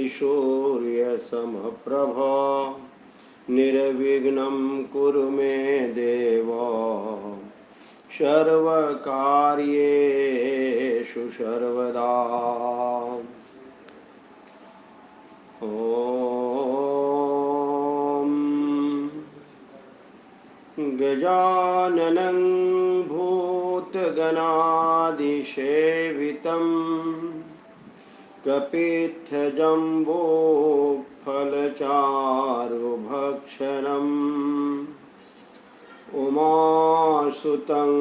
सूर्यसमप्रभ निर्विघ्नं कुरु मे देव सर्वकार्येषु सर्वदा। ॐ गजाननं भूतगणाधिसेवितं कपित्थजम्बोफलचारुभक्षणम् उमासुतं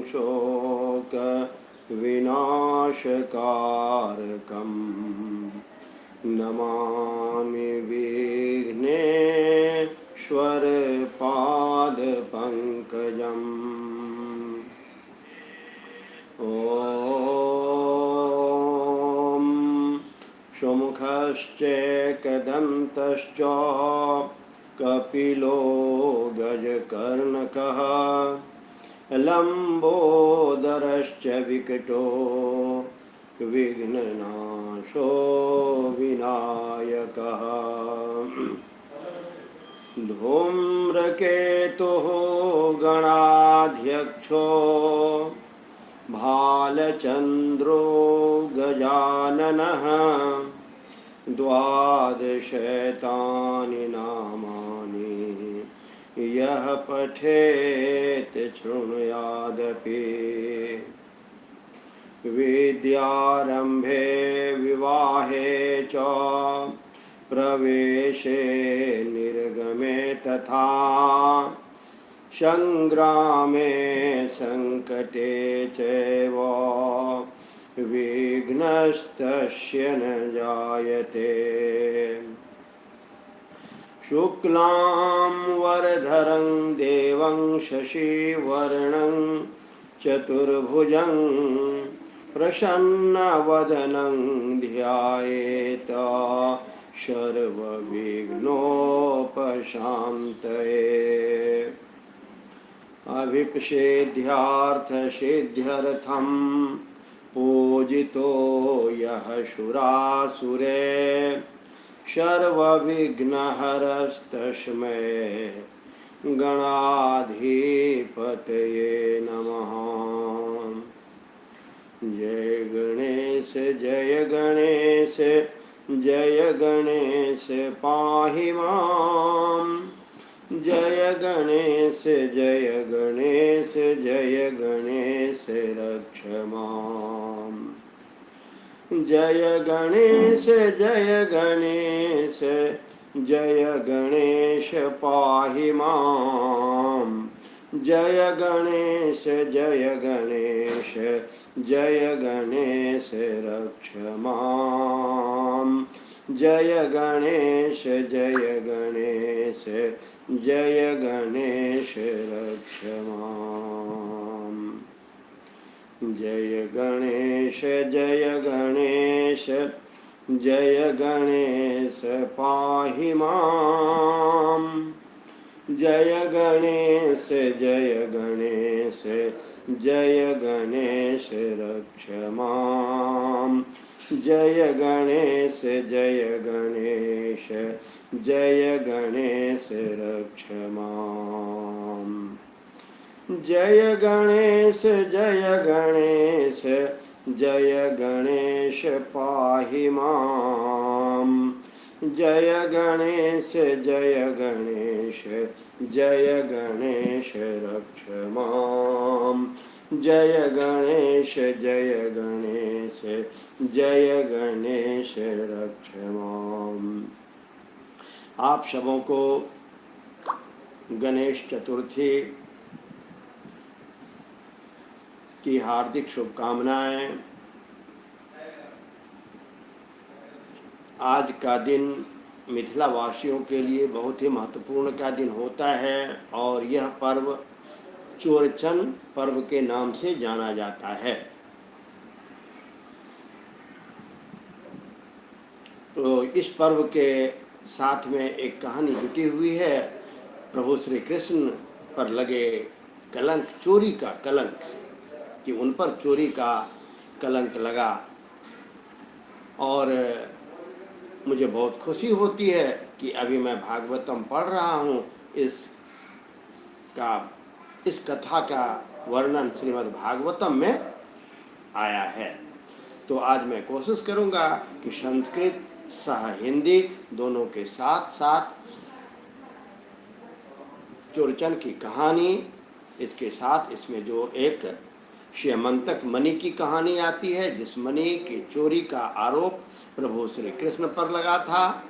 शोकविनाशकारकं नमामि विघ्नेश्वरपादपङ्कजम्। ॐ सुमुखश्चैकदन्तश्च कपिलो गजकर्णकः लम्बोदरश्च विकटो विघ्ननाशो विनायकः। धूम्रकेतुः गणाध्यक्षो भालचन्द्रो गजाननः द्वादशैतानि नामानि यः पठेत् शृणुयादपि। विद्यारम्भे विवाहे च प्रवेशे निर्गमे तथा संग्रामे संकटे चैव विघ्नस्तस्य न जायते। शुक्लां वरधरं देवं शशिवर्णं चतुर्भुजं प्रसन्नवदनं ध्यायेत् सर्वविघ्नोपशान्तये। अभिप्सेद्यार्थसिद्ध्यर्थं पूजितो यः सुरासुरे सर्वविघ्नहरस्तस्मै गणाधिपतये नमः। जय गणेश जय गणेश जय गणेश पाहि मां। जय गणेश जय गणेश जय गणेश रक्ष मां। जय गणेश जय गणेश जय गणेश पाहि मां। जय गणेश जय गणेश जय गणेश रक्ष मां। जय गणेश जय गणेश जय गणेश रक्ष मां। जय गणेश जय गणेश जय गणेश पाहि मां। जय गणेश जय गणेश जय गणेश रक्ष मां। जय गणेश जय गणेश जय गणेश रक्ष मां। जय गणेश जय गणेश जय गणेश पाहि मां। जय गणेश जय गणेश जय गणेश रक्ष मां। जय गणेश जय गणेश जय गणेश रक्ष मां। आप सबों को गणेश चतुर्थी की हार्दिक शुभकामनाएं। आज का दिन मिथिला वासियों के लिए बहुत ही महत्वपूर्ण का दिन होता है और यह पर्व चोरचन पर्व के नाम से जाना जाता है। तो इस पर्व के साथ में एक कहानी जुटी हुई है। प्रभु श्री कृष्ण पर लगे कलंक, चोरी का कलंक, कि उन पर चोरी का कलंक लगा और मुझे बहुत खुशी होती है कि अभी मैं भागवतम पढ़ रहा हूँ। इस कथा का वर्णन श्रीमद् भागवतम में आया है। तो आज मैं कोशिश करूँगा कि संस्कृत सह हिंदी दोनों के साथ साथ चोरचन की कहानी, इसके साथ इसमें जो एक श्यमंतक मणि की कहानी आती है, जिस मणि की चोरी का आरोप प्रभु श्री कृष्ण पर लगा था,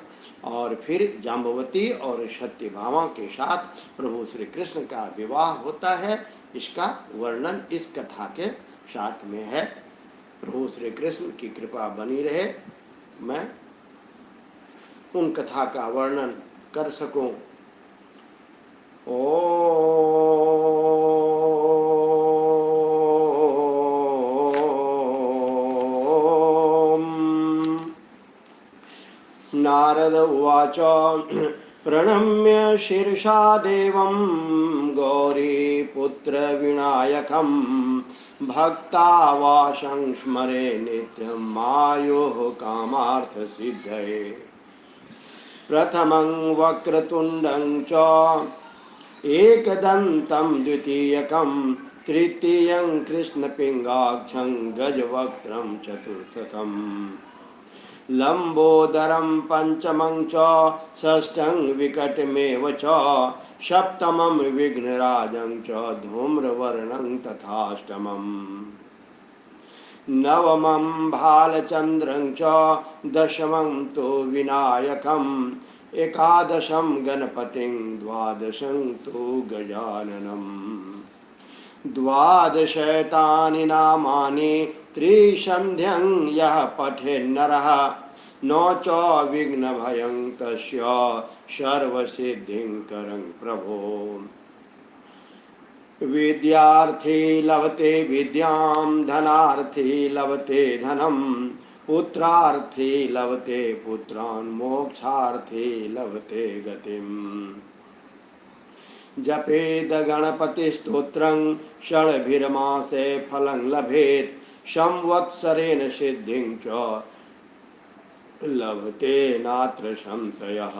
और फिर जाम्बवती और सत्यभामा के साथ प्रभु श्री कृष्ण का विवाह होता है, इसका वर्णन इस कथा के साथ में है। प्रभु श्री कृष्ण की कृपा बनी रहे, मैं उन कथा का वर्णन कर सकूं। नारद उवाच प्रणम्य शीर्षा देवं गौरीपुत्र विनायकं भक्तावाशं स्मरे नित्यं मायोः कामार्थ सिद्धये। प्रथमं वक्रतुण्डं च एकदन्तं द्वितीयकं तृतीयं कृष्णपिङ्गाक्षं गजवक्त्रं चतुर्थकं लंबोदरं पंचमं च षष्ठं विकटमेव च सप्तमं विघ्नराजं च धूम्रवर्णं तथाष्टमम् नवमं भालचन्द्रं च दशमं तु विनायकम् एकादशं गणपतिं द्वादशं तु गजाननम् द्वादशैतानि नामानि त्रिसन्ध्यं यः पठेन्नरः न च विघ्नभयं तस्य सर्वसिद्धिं करं प्रभो। विद्यार्थी लभते विद्यां धनार्थी लभते धनं पुत्रार्थी लभते पुत्रान् मोक्षार्थी लभते गतिम्। जपेद गणपति स्तोत्रं षड्भिर्मासे फलं लभेत संवत्सरेण सिद्धिं च लभते नात्र संशयः।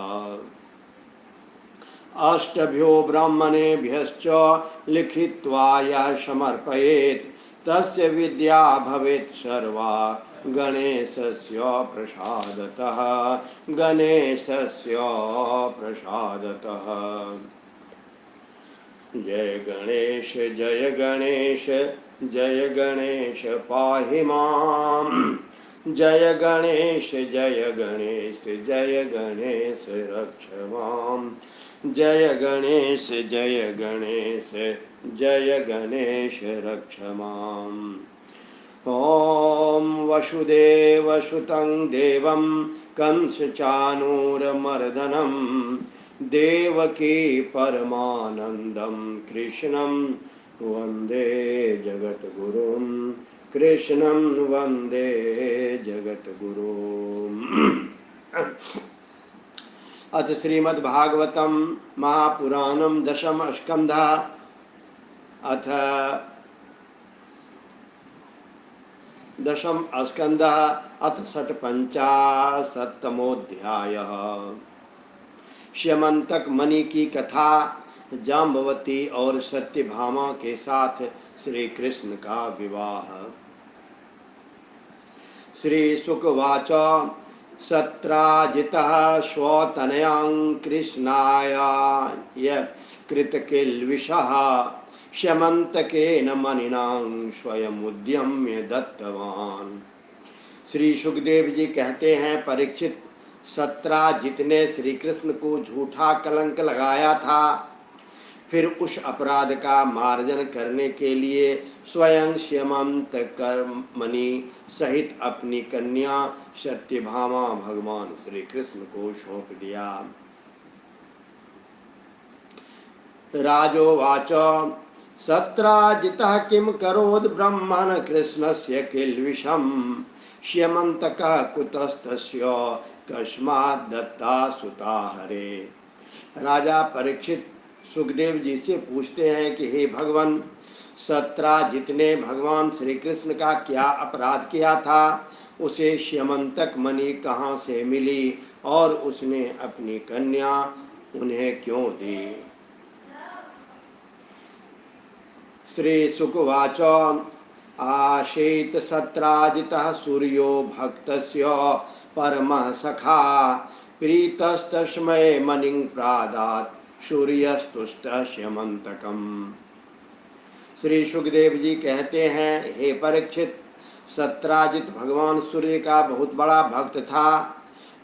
अष्टभ्यो ब्राह्मणेभ्यश्च लिखित्वा यः समर्पयेत् तस्य विद्या भवेत् सर्वा गणेशस्य प्रसादतः गणेशस्य प्रसादतः। जय गणेश जय गणेश जय गणेश पाहि मां। जय गणेश जय गणेश जय गणेश रक्ष मां। जय गणेश जय गणेश जय गणेश रक्ष मां। ॐ वसुदेवसुतं देवं कंसचाणूरमर्दनं देवकी परमानंदं कृष्णं वंदे जगद्गुरुं। कृष्णं वंदे जगद्गुरुं। अथ श्रीमद्भागवतं महापुराणं दशम स्कन्धः अथ दशम स्कन्धः अथ षट्पञ्चाशत्तमोऽध्यायः। श्यमंतक मणि की कथा, जाम्बवती और सत्यभामा के साथ श्री कृष्ण का विवाह। श्री शुकवाच सत्राजितः स्वतनयां कृष्णाय कृतकिल्बिषः श्यमंतकेन मणिनां स्वयं उद्यम्य दत्तवान्। श्री सुखदेव जी कहते हैं, परीक्षित, सत्राजित ने श्री कृष्ण को झूठा कलंक लगाया था। फिर उस अपराध का मार्जन करने के लिए स्वयं श्यमंतक मणि सहित अपनी कन्या सत्यभामा भगवान श्री कृष्ण को सौंप दिया। राजोवाच सत्राजितः किं करोद ब्रह्मन् कृष्णस्य किल्बिषं श्यमंतकः कुतस्तस्य कस्मात् दत्ता सुता हरे। राजा परीक्षित सुखदेव जी से पूछते हैं कि हे भगवान, सत्राजित ने भगवान श्री कृष्ण का क्या अपराध किया था? उसे श्यमंतक मणि कहाँ से मिली और उसने अपनी कन्या उन्हें क्यों दी? श्री शुकवाच आशेत सत्राजितः सूर्यो भक्तस्य परमः सखा प्रीतस्तस्मै मणिं प्रादात् सूर्यस्तुष्टः श्यमंतकम्। श्री सुखदेव जी कहते हैं, हे परीक्षित, सत्राजित भगवान सूर्य का बहुत बड़ा भक्त था।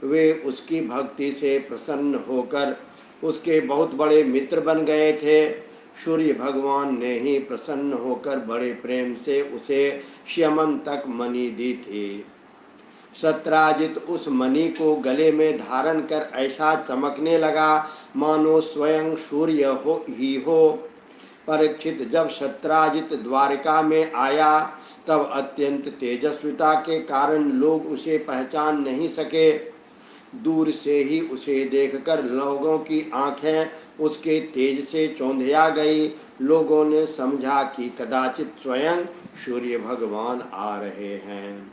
वे उसकी भक्ति से प्रसन्न होकर उसके बहुत बड़े मित्र बन गए थे। सूर्य भगवान ने ही प्रसन्न होकर बड़े प्रेम से उसे श्यमंतक मणि दी थी। सत्राजित उस मणि को गले में धारण कर ऐसा चमकने लगा मानो स्वयं सूर्य हो। परीक्षित, जब सत्राजित द्वारिका में आया तब अत्यंत तेजस्विता के कारण लोग उसे पहचान नहीं सके। दूर से ही उसे देखकर लोगों की आंखें उसके तेज से चौंधिया गई। लोगों ने समझा कि कदाचित स्वयं सूर्य भगवान आ रहे हैं।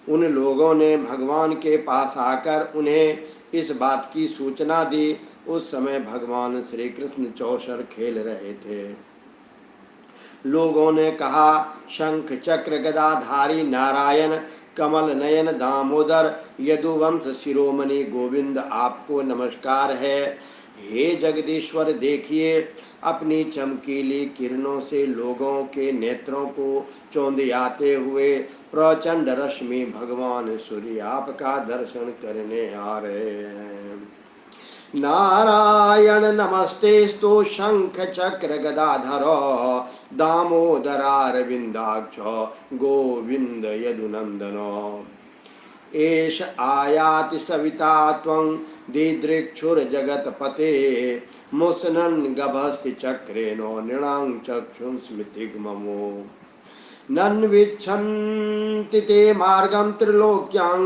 उन लोगों ने भगवान के पास आकर उन्हें इस बात की सूचना दी। उस समय भगवान श्री कृष्ण चौसर खेल रहे थे। लोगों ने कहा, शंख चक्र गदाधारी नारायण कमल नयन दामोदर यदुवंश शिरोमणि गोविंद, आपको नमस्कार है। हे जगदीश्वर, देखिए, अपनी चमकीली किरणों से लोगों के नेत्रों को चौंधियाते हुए प्रचंड रश्मि भगवान सूर्य आपका दर्शन करने आ रहे हैं। नारायण नमस्तेस्तु शंख चक्र गदाधर दामोदरारविंदाक्ष गोविंद यदुनंदन। एष आयाति सविता त्वं दिदृक्षुर्जगत्पते मुसनन् गभस्ति चक्रेणो नृणां चक्षुस्मृतिग्ममो। नन्विच्छन्ति ते मार्गं त्रिलोक्यां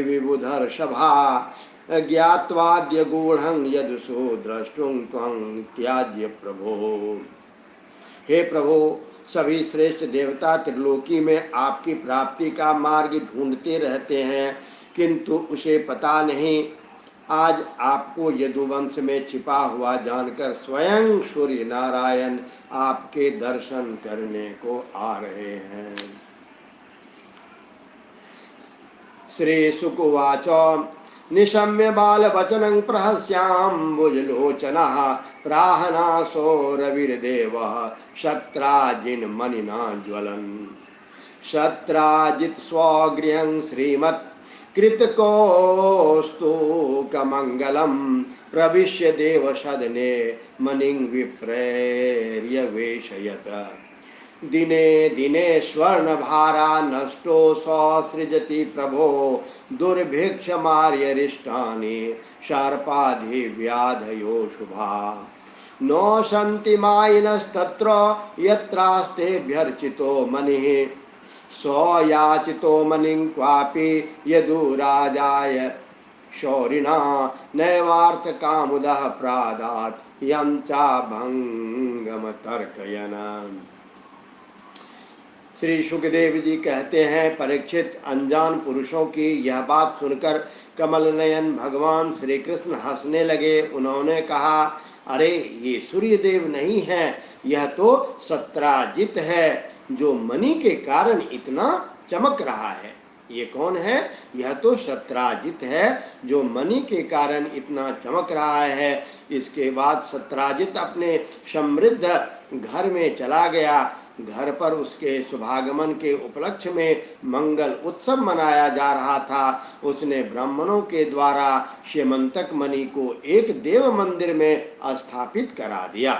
विबुधर्षभा ज्ञात्वाद्य गूढ़ं यदुषो द्रष्टुं त्वं त्याज्य प्रभो। हे प्रभो, सभी श्रेष्ठ देवता त्रिलोकी में आपकी प्राप्ति का मार्ग ढूंढते रहते हैं, किंतु उसे पता नहीं। आज आपको यदुवंश में छिपा हुआ जानकर स्वयं सूर्य नारायण आपके दर्शन करने को आ रहे हैं। श्री शुकवाच निशम्य बालवचनं प्रहस्याम्बुजलोचनः प्राहनासो रविर्देवः शत्राजिन्मणिना ज्वलन्। शत्राजित् स्वगृहं श्रीमत् कृतकौस्तुकमङ्गलं प्रविश्य देवसदने मणिं विप्रेर्यवेशयत्। दिने दिने स्वर्णभारा नष्टो ससृजति प्रभो दुर्भिक्षमार्यरिष्टानि सर्पाधिव्याधयो शुभा। न सन्ति मायिनस्तत्र यत्रास्तेभ्यर्चितो मणिः स्वयाचितो मणिं क्वापि यदुराजाय शौरिणा नैवार्थकामुदः प्रादात् यं चाभङ्गमतर्कयन्। श्री सुखदेव जी कहते हैं, परीक्षित, अनजान पुरुषों की यह बात सुनकर कमल नयन भगवान श्री कृष्ण हंसने लगे। उन्होंने कहा, अरे ये सूर्यदेव नहीं है, यह तो सत्राजित है जो मणि के कारण इतना चमक रहा है। ये कौन है? यह तो सत्राजित है जो मणि के कारण इतना चमक रहा है। इसके बाद सत्राजित अपने समृद्ध घर में चला गया। घर पर उसके शुभागमन के उपलक्ष्य में मंगल उत्सव मनाया जा रहा था। उसने ब्राह्मणों के द्वारा श्यमंतक मणि को एक देव मंदिर में स्थापित करा दिया।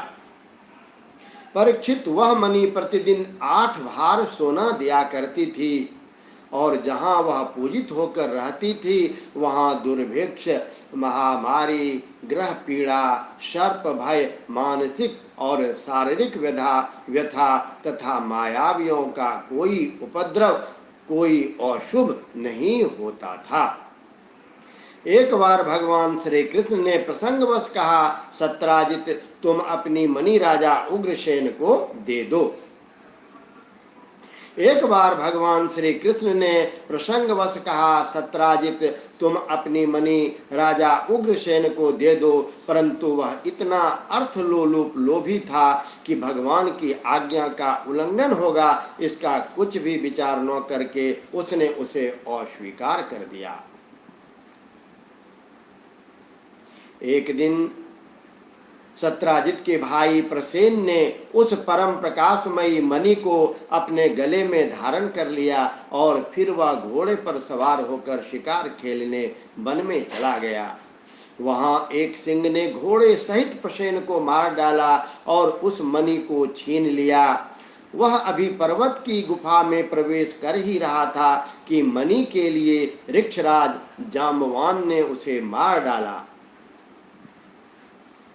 परीक्षित, वह मणि प्रतिदिन 8 भार सोना दिया करती थी और जहाँ वह पूजित होकर रहती थी वहाँ दुर्भिक्ष, महामारी, ग्रह पीड़ा, सर्प भय, मानसिक और शारीरिक व्यथा तथा मायावियों का कोई उपद्रव, कोई अशुभ नहीं होता था। एक बार भगवान श्री कृष्ण ने प्रसंगवश कहा, सत्राजित तुम अपनी मणि राजा उग्रसेन को दे दो। एक बार भगवान श्री कृष्ण ने प्रसंगवश कहा, सत्राजित तुम अपनी मणि राजा उग्रसेन को दे दो, परंतु वह इतना अर्थलोलुप लोभी था कि भगवान की आज्ञा का उल्लंघन होगा इसका कुछ भी विचार न करके उसने उसे अस्वीकार कर दिया। एक दिन सत्राजित के भाई प्रसेन ने उस परम प्रकाशमयी मणि को अपने गले में धारण कर लिया और फिर वह घोड़े पर सवार होकर शिकार खेलने वन में चला गया। वहां एक सिंह ने घोड़े सहित प्रसेन को मार डाला और उस मणि को छीन लिया। वह अभी पर्वत की गुफा में प्रवेश कर ही रहा था कि मणि के लिए ऋक्षराज जाम्बवान ने उसे मार डाला।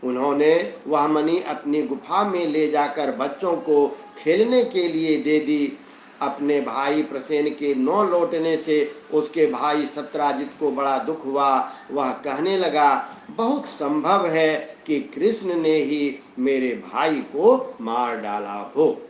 उन्होंने वह मणि अपनी गुफा में ले जाकर बच्चों को खेलने के लिए दे दी। अपने भाई प्रसेन के न लौटने से उसके भाई सत्राजित को बड़ा दुख हुआ। वह कहने लगा, बहुत संभव है कि कृष्ण ने ही मेरे भाई को मार डाला हो।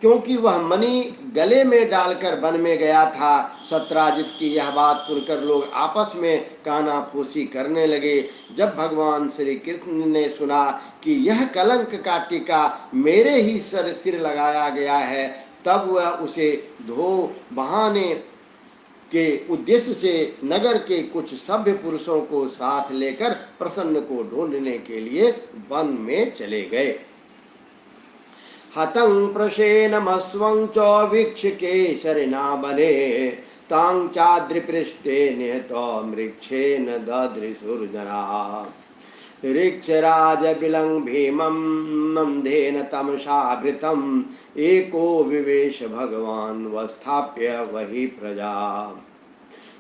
क्योंकि वह मणि गले में डालकर वन में गया था। सत्राजित की यह बात सुनकर लोग आपस में कानाफूसी करने लगे। जब भगवान श्री कृष्ण ने सुना कि यह कलंक का टीका मेरे ही सिर लगाया गया है, तब वह उसे धो बहाने के उद्देश्य से नगर के कुछ सभ्य पुरुषों को साथ लेकर प्रसन्न को ढूंढने के लिए वन में चले गए। हतं प्रसेनमस्वं च वीक्ष्य केसरिना वने तां चाद्रिपृष्ठे निहतो मृक्षेण ददृशुर्जनाः। ऋक्षराज बिलं भीमं मंदेन तमसावृतम् एको विवेश भगवान वस्थाप्य वही प्रजा।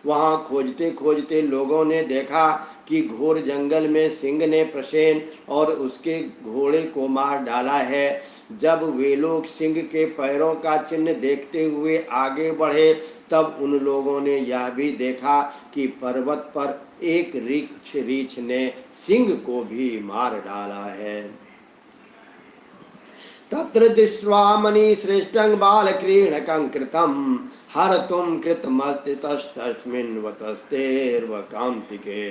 वहां खोजते खोजते लोगों ने देखा कि घोर जंगल में सिंह ने प्रसेन और उसके घोड़े को मार डाला है। जब वे लोग सिंह के पैरों का चिन्ह देखते हुए आगे बढ़े, तब उन लोगों ने यह भी देखा कि पर्वत पर एक रीछ ने सिंह को भी मार डाला है। तत्र दृष्ट्वा मणिश्रेष्ठं बालक्रीडकं कृतं हरतुं कृतमस्तितस्तस्मिन् वतस्तेर्वकान्तिके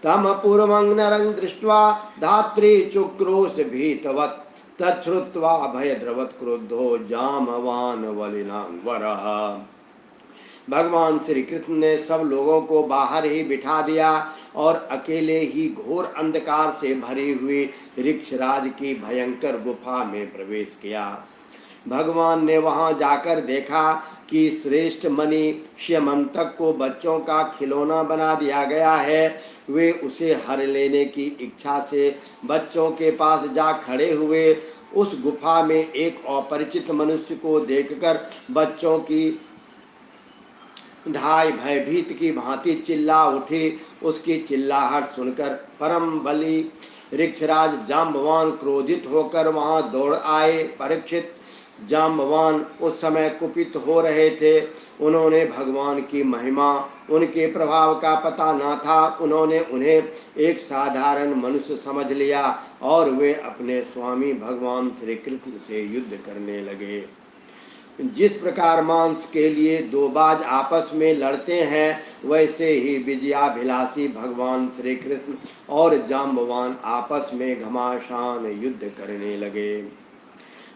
तम पूर्वं नरं दृष्ट्वा धात्री चुक्रोश भीतवत् तच्छ्रुत्वा भयद्रवत् क्रुद्धो जामवान वलिनांवरः। भगवान श्री कृष्ण ने सब लोगों को बाहर ही बिठा दिया और अकेले ही घोर अंधकार से भरी हुई ऋक्षराज की भयंकर गुफा में प्रवेश किया। भगवान ने वहां जाकर देखा कि श्रेष्ठ मणि श्यमंतक को बच्चों का खिलौना बना दिया गया है। वे उसे हर लेने की इच्छा से बच्चों के पास जा खड़े हुए। उस गुफा में एक अपरिचित मनुष्य को देखकर बच्चों की धाय भयभीत की भांति चिल्ला उठी। उसकी चिल्लाहट सुनकर परम बली ऋक्षराज जाम्बवान क्रोधित होकर वहां दौड़ आए। परीक्षित जाम्बवान उस समय कुपित हो रहे थे। उन्होंने भगवान की महिमा, उनके प्रभाव का पता न था। उन्होंने उन्हें एक साधारण मनुष्य समझ लिया और वे अपने स्वामी भगवान श्री कृष्ण से युद्ध करने लगे। जिस प्रकार मांस के लिए दो बाज आपस में लड़ते हैं, वैसे ही विजयाभिलाषी भगवान श्री कृष्ण और जाम्बवान आपस में घमासान युद्ध करने लगे।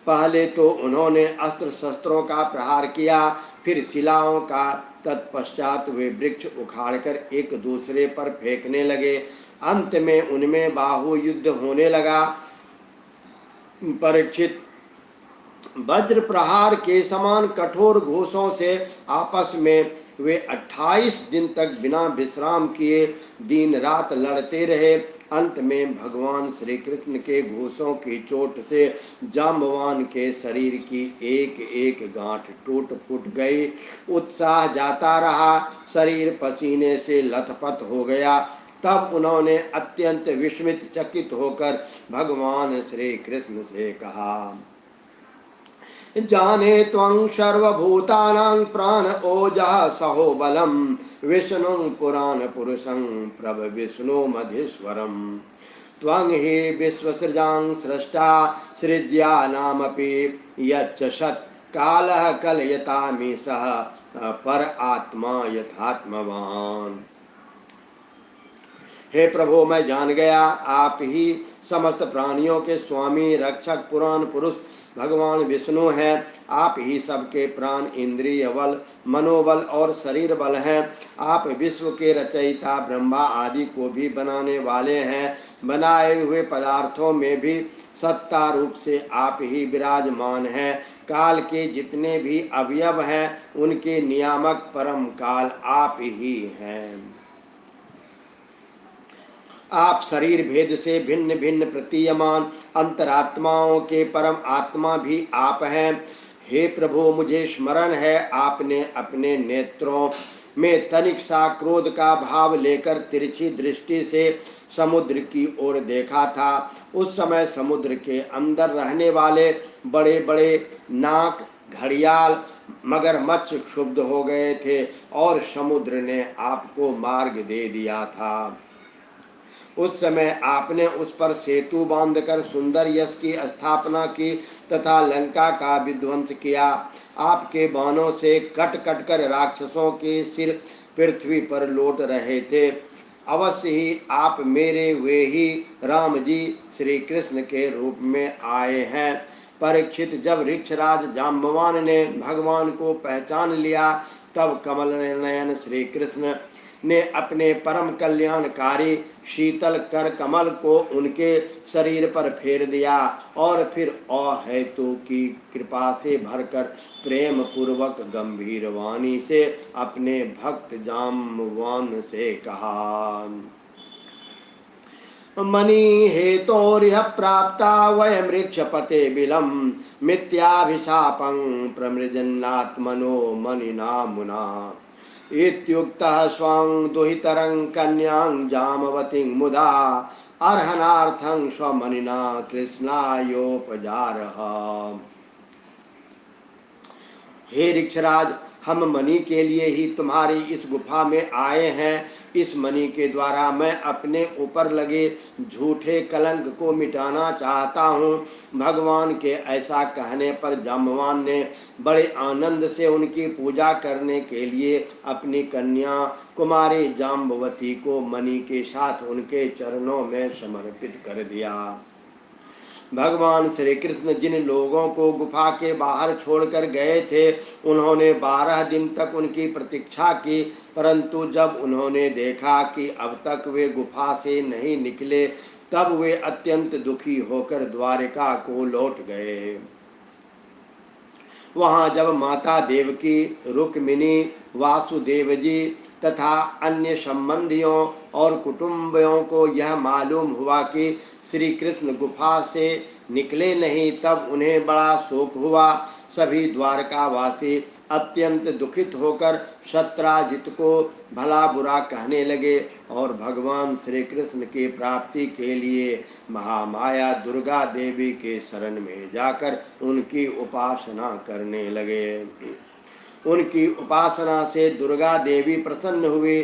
पहले तो उन्होंने अस्त्र शस्त्रों का प्रहार किया, फिर शिलाओं का, तत्पश्चात वे वृक्ष उखाड़कर एक दूसरे पर फेंकने लगे। अंत में उनमें बाहु युद्ध होने लगा। परीक्षित वज्र प्रहार के समान कठोर घोषों से आपस में वे 28 दिन तक बिना विश्राम किए दिन रात लड़ते रहे। अंत में भगवान श्री कृष्ण के घोषों की चोट से जाम्बवान के शरीर की एक एक गांठ टूट फूट गई। उत्साह जाता रहा, शरीर पसीने से लथपथ हो गया। तब उन्होंने अत्यंत विस्मित चकित होकर भगवान श्री कृष्ण से कहा, जाने त्वं सर्वभूतानां प्राण ओजः सहो बलम विष्णुं पुराण पुरुषं प्रभ विष्णु मधेश्वरम त्वं हि विश्वसृजां सृष्टा सृज्यानामपि यच्च सत् कालः कलयतामि सः पर आत्मा यथात्मवान। हे प्रभु, मैं जान गया आप ही समस्त प्राणियों के स्वामी, रक्षक, पुराण पुरुष भगवान विष्णु हैं। आप ही सबके प्राण, इंद्रिय बल, मनोबल और शरीर बल हैं। आप विश्व के रचयिता, ब्रह्मा आदि को भी बनाने वाले हैं। बनाए हुए पदार्थों में भी सत्ता रूप से आप ही विराजमान हैं। काल के जितने भी अवयव हैं उनके नियामक परम काल आप ही हैं। आप शरीर भेद से भिन्न भिन्न प्रतीयमान अंतरात्माओं के परम आत्मा भी आप हैं। हे प्रभु, मुझे स्मरण है आपने अपने नेत्रों में तनिक सा क्रोध का भाव लेकर तिरछी दृष्टि से समुद्र की ओर देखा था। उस समय समुद्र के अंदर रहने वाले बड़े बड़े नाक, घड़ियाल, मगरमच्छ क्षुब्ध हो गए थे और समुद्र ने आपको मार्ग दे दिया था। उस समय आपने उस पर सेतु बांधकर सुंदर यश की स्थापना की तथा लंका का विध्वंस किया। आपके बाणों से कट कट कर राक्षसों के सिर पृथ्वी पर लौट रहे थे। अवश्य ही आप मेरे वे ही राम जी श्री कृष्ण के रूप में आए हैं। परीक्षित, जब ऋक्षराज जाम्बवान ने भगवान को पहचान लिया तब कमल नयन श्री कृष्ण ने अपने परम कल्याणकारी शीतल कर कमल को उनके शरीर पर फेर दिया और फिर अहेतु की कृपा से भरकर प्रेम पूर्वक गंभीर वाणी से अपने भक्त जाम्बवान से कहा, मणि हेतोरिह प्राप्ता वयम ऋक्षपते बिलम मिथ्याभिशापं प्रमृजन्नात्मनो मणिना मुना इत्युक्तः स्वं दुहितरं कन्यां जामवतीं मुदा अर्हनार्थं स्वमणिना कृष्णायोपजारः। हे ऋक्षराज, हम मणि के लिए ही तुम्हारी इस गुफा में आए हैं। इस मणि के द्वारा मैं अपने ऊपर लगे झूठे कलंक को मिटाना चाहता हूँ। भगवान के ऐसा कहने पर जाम्बवान ने बड़े आनंद से उनकी पूजा करने के लिए अपनी कन्या कुमारी जाम्बवती को मणि के साथ उनके चरणों में समर्पित कर दिया। भगवान श्री कृष्ण जिन लोगों को गुफा के बाहर छोड़कर गए थे उन्होंने 12 दिन तक उनकी प्रतीक्षा की, परंतु जब उन्होंने देखा कि अब तक वे गुफा से नहीं निकले तब वे अत्यंत दुखी होकर द्वारिका को लौट गए। वहाँ जब माता देवकी, रुक्मिणी, वासुदेव जी तथा अन्य संबंधियों और कुटुंबियों को यह मालूम हुआ कि श्री कृष्ण गुफा से निकले नहीं तब उन्हें बड़ा शोक हुआ। सभी द्वारकावासी अत्यंत दुखित होकर सत्राजित को भला बुरा कहने लगे और भगवान श्री कृष्ण की प्राप्ति के लिए महामाया दुर्गा देवी के शरण में जाकर उनकी उपासना करने लगे। उनकी उपासना से दुर्गा देवी प्रसन्न हुई